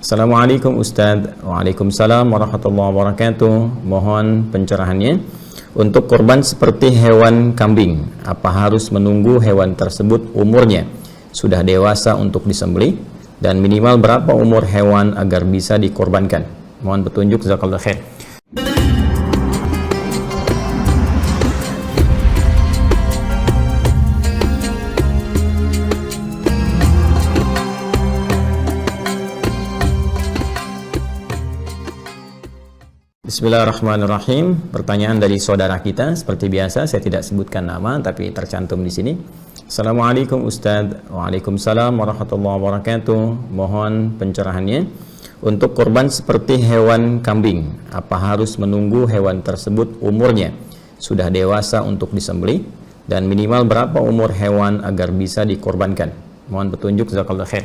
Assalamualaikum Ustadz. Waalaikumsalam warahmatullahi wabarakatuh. Mohon pencerahannya. Untuk korban seperti hewan kambing, apa harus menunggu hewan tersebut umurnya sudah dewasa untuk disembelih? Dan minimal berapa umur hewan agar bisa dikorbankan? Mohon petunjuk, jazakallahu khair. Bismillahirrahmanirrahim. Pertanyaan dari saudara kita, seperti biasa saya tidak sebutkan nama tapi tercantum di sini. Assalamualaikum Ustadz. Waalaikumsalam warahmatullahi wabarakatuh. Mohon pencerahannya. Untuk korban seperti hewan kambing, apa harus menunggu hewan tersebut umurnya sudah dewasa untuk disembelih? Dan minimal berapa umur hewan agar bisa dikorbankan? Mohon petunjuk, jazakallahu khair.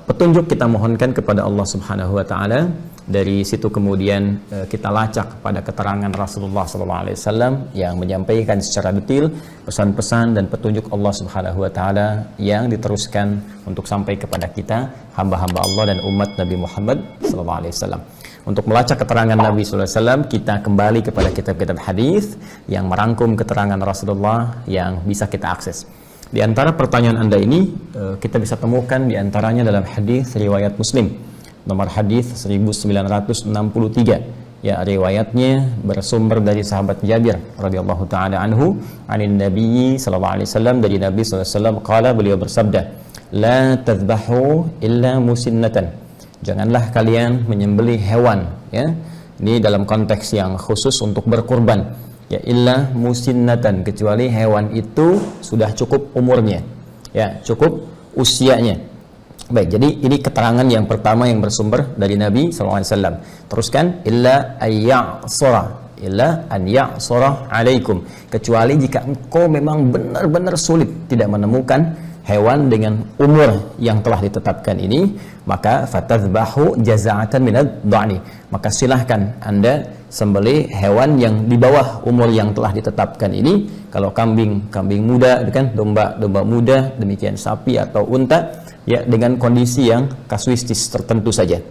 Petunjuk kita mohonkan kepada Allah Subhanahu wa taala. Dari situ kemudian kita lacak pada keterangan Rasulullah SAW yang menyampaikan secara detail pesan-pesan dan petunjuk Allah Subhanahu wa taala yang diteruskan untuk sampai kepada kita hamba-hamba Allah dan umat Nabi Muhammad SAW. Untuk melacak keterangan Nabi SAW, kita kembali kepada kitab-kitab hadis yang merangkum keterangan Rasulullah yang bisa kita akses. Di antara pertanyaan Anda ini kita bisa temukan di antaranya dalam hadis riwayat Muslim nomor hadis 1963. Ya, riwayatnya bersumber dari sahabat Jabir radhiyallahu taala anhu, anin Nabi sallallahu alaihi wasallam, dari Nabi sallallahu alaihi wasallam qala, beliau bersabda, la tadhbahu illa musinnatan. Janganlah kalian menyembelih hewan, ya. Ini dalam konteks yang khusus untuk berkurban. Ya, illa musinnatan, kecuali hewan itu sudah cukup umurnya. Ya, cukup usianya. Baik, jadi ini keterangan yang pertama yang bersumber dari Nabi SAW. Teruskan, illa an ya'sura alaikum, kecuali jika engkau memang benar-benar sulit tidak menemukan hewan dengan umur yang telah ditetapkan ini, maka fatadhbahu jaza'atan minad dha'ni, maka silahkan Anda sembelih hewan yang di bawah umur yang telah ditetapkan ini. Kalau kambing muda, kan, domba muda, demikian sapi atau unta, ya, dengan kondisi yang kasuistis tertentu saja.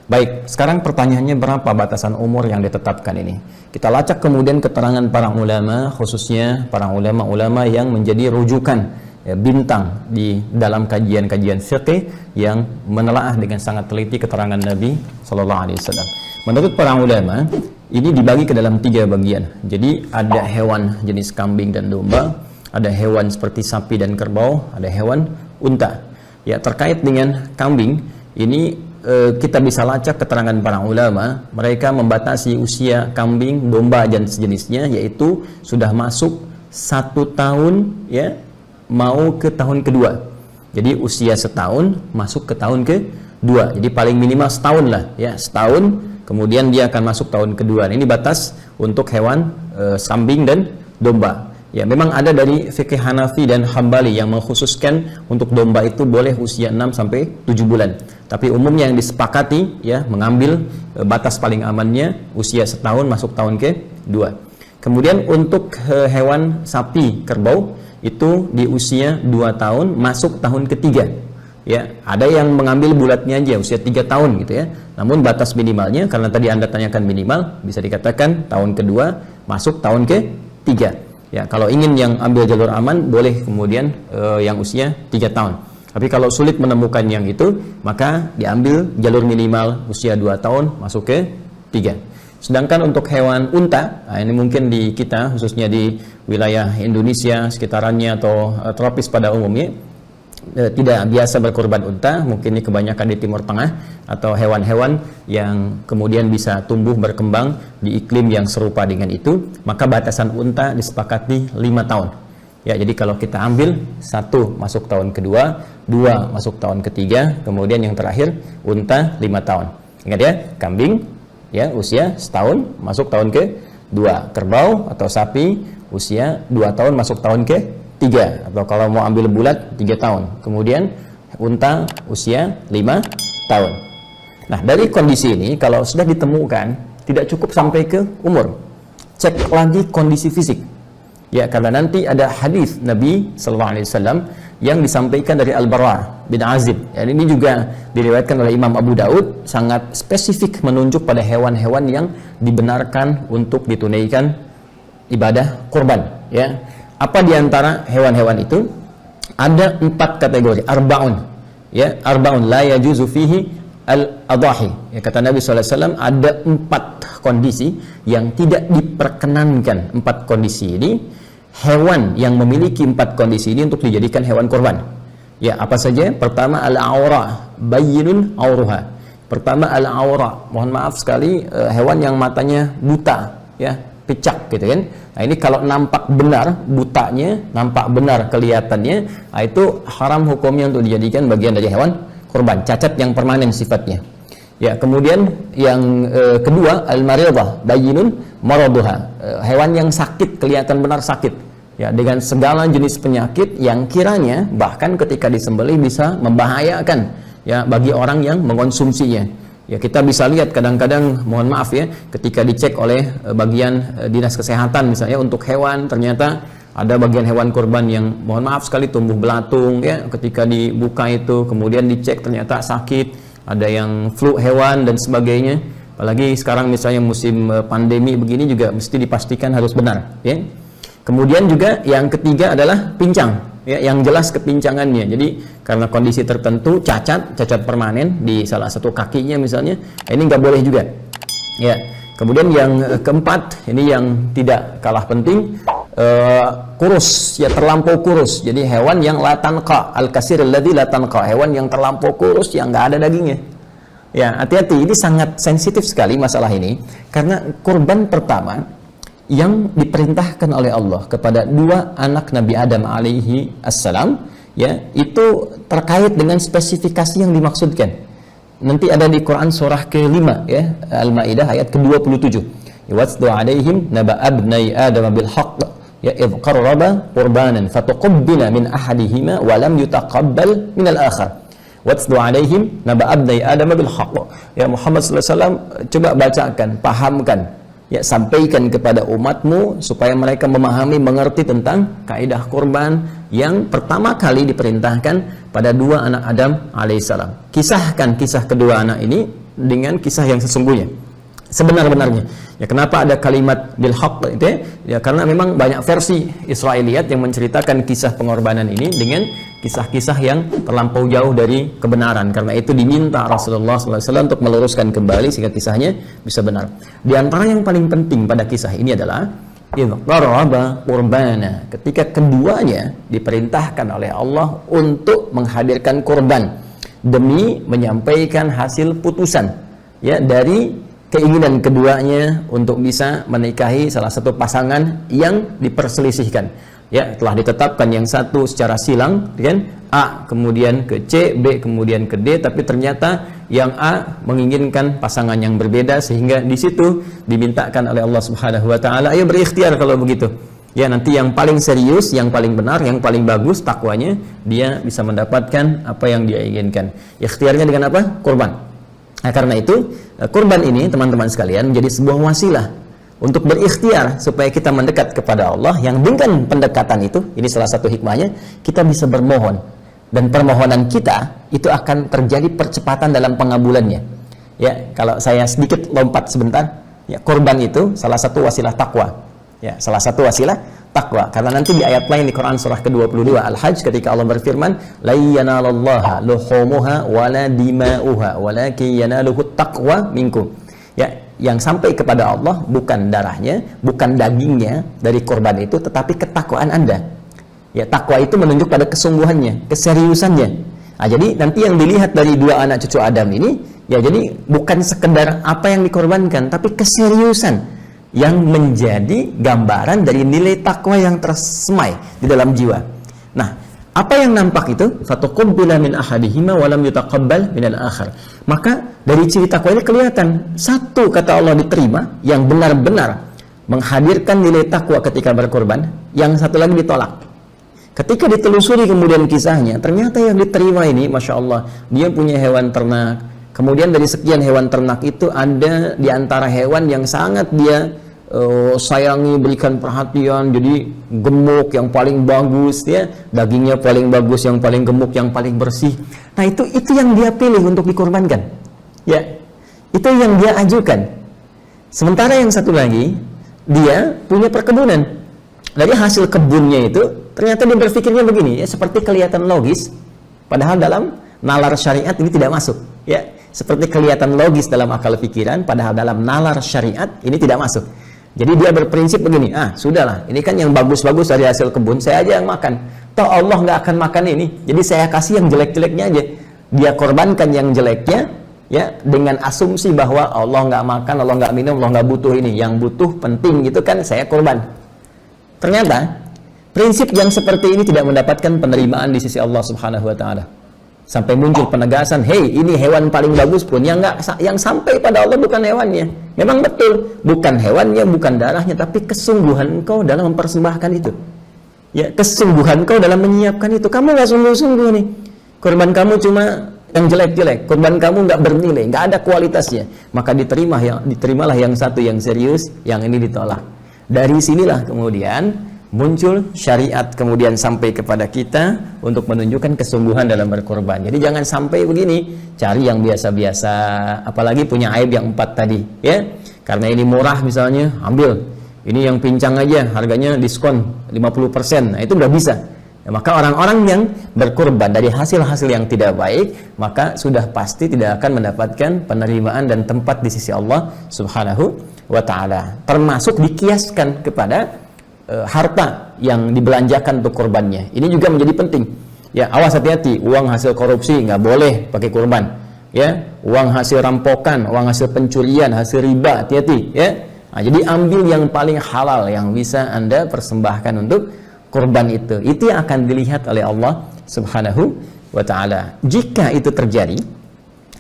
Baik, sekarang pertanyaannya, berapa batasan umur yang ditetapkan ini? Kita lacak kemudian keterangan para ulama, khususnya para ulama-ulama yang menjadi rujukan, ya, bintang di dalam kajian-kajian fiqih yang menelaah dengan sangat teliti keterangan Nabi SAW. Menurut para ulama, ini dibagi ke dalam 3 bagian. Jadi ada hewan jenis kambing dan domba, ada hewan seperti sapi dan kerbau, ada hewan unta. Ya, terkait dengan kambing ini kita bisa lacak keterangan para ulama. Mereka membatasi usia kambing, domba dan sejenisnya, yaitu sudah masuk 1 tahun, ya, mau ke tahun kedua. Jadi usia setahun masuk ke tahun kedua. Jadi paling minimal setahun lah, ya, setahun. Kemudian dia akan masuk tahun kedua. Ini batas untuk hewan kambing dan domba. Ya, memang ada dari fikih Hanafi dan Hambali yang mengkhususkan untuk domba itu boleh usia 6 sampai 7 bulan. Tapi umumnya yang disepakati, ya, mengambil batas paling amannya usia setahun masuk tahun kedua. Kemudian untuk hewan sapi, kerbau itu di usia 2 tahun masuk tahun ketiga. Ya, ada yang mengambil bulatnya aja usia 3 tahun gitu, ya. Namun batas minimalnya, karena tadi Anda tanyakan minimal, bisa dikatakan tahun kedua masuk tahun ketiga. Ya, kalau ingin yang ambil jalur aman, boleh kemudian yang usia 3 tahun. Tapi kalau sulit menemukan yang itu, maka diambil jalur minimal usia 2 tahun masuk ke 3. Sedangkan untuk hewan unta, nah ini mungkin di kita, khususnya di wilayah Indonesia sekitarannya atau tropis pada umumnya, tidak biasa berkorban unta. Mungkin ini kebanyakan di Timur Tengah, atau hewan-hewan yang kemudian bisa tumbuh berkembang di iklim yang serupa dengan itu, maka batasan unta disepakati 5 tahun. Ya, jadi kalau kita ambil 1 masuk tahun kedua, 2 masuk tahun ketiga, kemudian yang terakhir unta 5 tahun. Ingat ya, kambing, ya, usia setahun masuk tahun kedua, kerbau atau sapi usia 2 tahun masuk tahun ketiga, atau kalau mau ambil bulat 3 tahun. Kemudian unta usia 5 tahun. Nah, dari kondisi ini kalau sudah ditemukan tidak cukup sampai ke umur, cek lagi kondisi fisik. Ya, karena nanti ada hadis Nabi SAW yang disampaikan dari Al-Bara bin Azib. Dan ini juga diriwayatkan oleh Imam Abu Daud, sangat spesifik menunjuk pada hewan-hewan yang dibenarkan untuk ditunaikan ibadah kurban. Ya, apa diantara hewan-hewan itu? Ada 4 kategori, arbaun. Ya, arbaun la yajuzu fihi al-adahi. Ya, kata Nabi SAW, ada 4 kondisi yang tidak diperkenankan. 4 kondisi ini, hewan yang memiliki 4 kondisi ini untuk dijadikan hewan kurban. Ya, apa saja? Pertama, al-aura, bayyinun auruha. Pertama, al-aura. Mohon maaf sekali, hewan yang matanya buta, ya, picak gitu kan. Nah, ini kalau nampak benar butanya, nampak benar kelihatannya, nah itu haram hukumnya untuk dijadikan bagian dari hewan kurban, cacat yang permanen sifatnya. Ya, kemudian yang kedua, al-maridah, bayyinun maraduha. Hewan yang sakit, kelihatan benar sakit. Ya, dengan segala jenis penyakit yang kiranya bahkan ketika disembelih bisa membahayakan ya bagi orang yang mengonsumsinya. Ya, kita bisa lihat kadang-kadang, mohon maaf ya, ketika dicek oleh bagian dinas kesehatan misalnya untuk hewan, ternyata ada bagian hewan kurban yang mohon maaf sekali tumbuh belatung ya, ketika dibuka itu kemudian dicek ternyata sakit, ada yang flu hewan dan sebagainya. Apalagi sekarang misalnya musim pandemi begini juga mesti dipastikan harus benar ya. Kemudian juga yang ketiga adalah pincang ya, yang jelas kepincangannya. Jadi karena kondisi tertentu cacat permanen di salah satu kakinya misalnya, ini nggak boleh juga. Ya. Kemudian yang keempat, ini yang tidak kalah penting, kurus, ya terlampau kurus. Jadi hewan yang la tanqa, al-kasir alladzi la tanqa, hewan yang terlampau kurus yang nggak ada dagingnya. Ya, hati-hati, ini sangat sensitif sekali masalah ini, karena kurban pertama yang diperintahkan oleh Allah kepada 2 anak Nabi Adam alaihi assalam, ya, itu terkait dengan spesifikasi yang dimaksudkan. Nanti ada di Quran surah ke-5 ya, Al-Maidah ayat ke-27. Watsdu alaihim naba abnai Adam bil haqq ya idh qarraba qurbanan fatuqabbala min ahadihima wa lam yutaqabbal min al-akhar. Watsdu alaihim naba abnai Adam bil haqq. Ya Muhammad sallallahu alaihi wasallam, coba bacakan, pahamkan, ya, sampaikan kepada umatmu supaya mereka memahami, mengerti tentang kaidah kurban yang pertama kali diperintahkan pada 2 anak Adam alaihissalam. Kisahkan kisah kedua anak ini dengan kisah yang sesungguhnya, sebenar-benarnya. Ya, kenapa ada kalimat bil haqq itu ya? Karena memang banyak versi Israiliyat yang menceritakan kisah pengorbanan ini dengan kisah-kisah yang terlampau jauh dari kebenaran. Karena itu diminta Rasulullah SAW untuk meluruskan kembali sehingga kisahnya bisa benar. Di antara yang paling penting pada kisah ini adalah idqaraba qurbana, ketika keduanya diperintahkan oleh Allah untuk menghadirkan kurban demi menyampaikan hasil putusan ya dari keinginan keduanya untuk bisa menikahi salah satu pasangan yang diperselisihkan. Ya, telah ditetapkan yang satu secara silang, kan? A kemudian ke C, B kemudian ke D, tapi ternyata yang A menginginkan pasangan yang berbeda, sehingga di situ dimintakan oleh Allah Subhanahu wa taala, ayo berikhtiar kalau begitu. Ya, nanti yang paling serius, yang paling benar, yang paling bagus takwanya, dia bisa mendapatkan apa yang dia inginkan. Ikhtiarnya dengan apa? Kurban. Nah, karena itu kurban ini teman-teman sekalian menjadi sebuah wasilah untuk berikhtiar supaya kita mendekat kepada Allah, yang dengan pendekatan itu, ini salah satu hikmahnya, kita bisa bermohon, dan permohonan kita itu akan terjadi percepatan dalam pengabulannya. Ya, kalau saya sedikit lompat sebentar, ya, kurban itu salah satu wasilah takwa. Ya, salah satu wasilah takwa. Karena nanti di ayat lain di Quran surah ke-22 Al-Hajj, ketika Allah berfirman, la yanalallaha luhumuha wala dima'uha walakin yanaluhu taqwa minkum. Ya, yang sampai kepada Allah bukan darahnya, bukan dagingnya dari korban itu, tetapi ketakwaan Anda. Ya, takwa itu menunjuk pada kesungguhannya, keseriusannya. Nah, jadi nanti yang dilihat dari 2 anak cucu Adam ini, ya, jadi bukan sekedar apa yang dikorbankan, tapi keseriusan yang menjadi gambaran dari nilai takwa yang tersemai di dalam jiwa. Nah, apa yang nampak itu? Fatuqabbala min ahadihima wa lam yutaqabbal min al-akhar. Maka dari ciri takwa ini kelihatan, satu kata Allah diterima, yang benar-benar menghadirkan nilai takwa ketika berkorban, yang satu lagi ditolak. Ketika ditelusuri kemudian kisahnya, ternyata yang diterima ini, Masya Allah, dia punya hewan ternak. Kemudian dari sekian hewan ternak itu ada di antara hewan yang sangat dia sayangi, berikan perhatian, jadi gemuk yang paling bagus ya, dagingnya paling bagus, yang paling gemuk, yang paling bersih. Nah itu yang dia pilih untuk dikorbankan ya, itu yang dia ajukan. Sementara yang satu lagi, dia punya perkebunan, dari hasil kebunnya itu ternyata dia berpikirnya begini ya, seperti kelihatan logis, padahal dalam nalar syariat ini tidak masuk ya, seperti kelihatan logis dalam akal pikiran, padahal dalam nalar syariat ini tidak masuk. Jadi dia berprinsip begini, sudahlah, ini kan yang bagus-bagus dari hasil kebun, saya aja yang makan. Toh Allah nggak akan makan ini, jadi saya kasih yang jelek-jeleknya aja. Dia korbankan yang jeleknya, ya, dengan asumsi bahwa Allah nggak makan, Allah nggak minum, Allah nggak butuh ini. Yang butuh, penting gitu kan, saya korban. Ternyata prinsip yang seperti ini tidak mendapatkan penerimaan di sisi Allah Subhanahu Wa Taala. Sampai muncul penegasan, hey, ini hewan paling bagus pun yang sampai pada Allah bukan hewannya. Memang betul, bukan hewannya, bukan darahnya, tapi kesungguhan engkau dalam mempersembahkan itu. Ya, kesungguhan engkau dalam menyiapkan itu. Kamu nggak sungguh-sungguh nih. Korban kamu cuma yang jelek-jelek, korban kamu nggak bernilai, nggak ada kualitasnya. Maka diterimalah yang satu yang serius, yang ini ditolak. Dari sinilah kemudian muncul syariat kemudian sampai kepada kita untuk menunjukkan kesungguhan dalam berkorban. Jadi jangan sampai begini, cari yang biasa-biasa, apalagi punya aib yang 4 tadi ya. Karena ini murah misalnya, ambil. Ini yang pincang aja, harganya diskon 50%. Nah, itu udah bisa. Ya, maka orang-orang yang berkorban dari hasil-hasil yang tidak baik, maka sudah pasti tidak akan mendapatkan penerimaan dan tempat di sisi Allah Subhanahu wa Ta'ala. Termasuk dikiaskan kepada harta yang dibelanjakan untuk korbannya. Ini juga menjadi penting. Ya, awas, hati-hati, uang hasil korupsi nggak boleh pakai korban. Ya, uang hasil rampokan, uang hasil pencurian, hasil riba, hati-hati. Ya, nah, jadi ambil yang paling halal yang bisa Anda persembahkan untuk korban itu. Itu yang akan dilihat oleh Allah Subhanahu wa Ta'ala. Jika itu terjadi,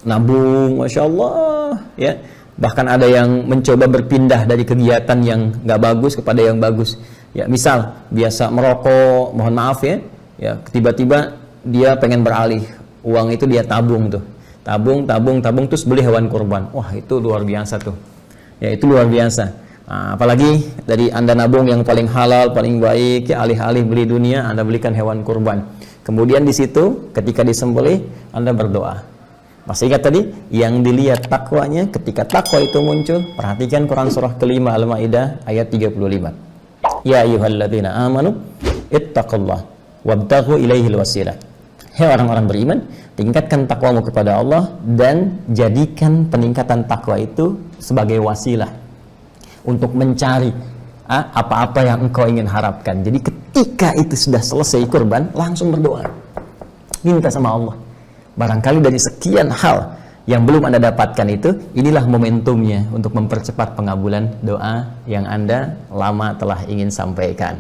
nabung, masya Allah, ya. Bahkan ada yang mencoba berpindah dari kegiatan yang nggak bagus kepada yang bagus. Ya, misal biasa merokok, mohon maaf ya, tiba-tiba dia pengen beralih, uang itu dia tabung tuh, tabung terus beli hewan kurban. Wah, itu luar biasa tuh. Ya, itu luar biasa. Nah, apalagi dari Anda nabung yang paling halal, paling baik, ya, alih-alih beli dunia, Anda belikan hewan kurban. Kemudian di situ ketika disembelih, Anda berdoa. Masih ingat tadi? Yang dilihat takwanya. Ketika takwa itu muncul, perhatikan Quran surah kelima Al-Maidah ayat 35. Ya ayyuhalladzina amanu ittaqullah wabtaghu ilaihil wasilah. Hei orang-orang beriman, tingkatkan takwamu kepada Allah dan jadikan peningkatan takwa itu sebagai wasilah untuk mencari apa-apa yang engkau ingin harapkan. Jadi ketika itu sudah selesai kurban, langsung berdoa, minta sama Allah. Barangkali dari sekian hal yang belum Anda dapatkan itu, inilah momentumnya untuk mempercepat pengabulan doa yang Anda lama telah ingin sampaikan.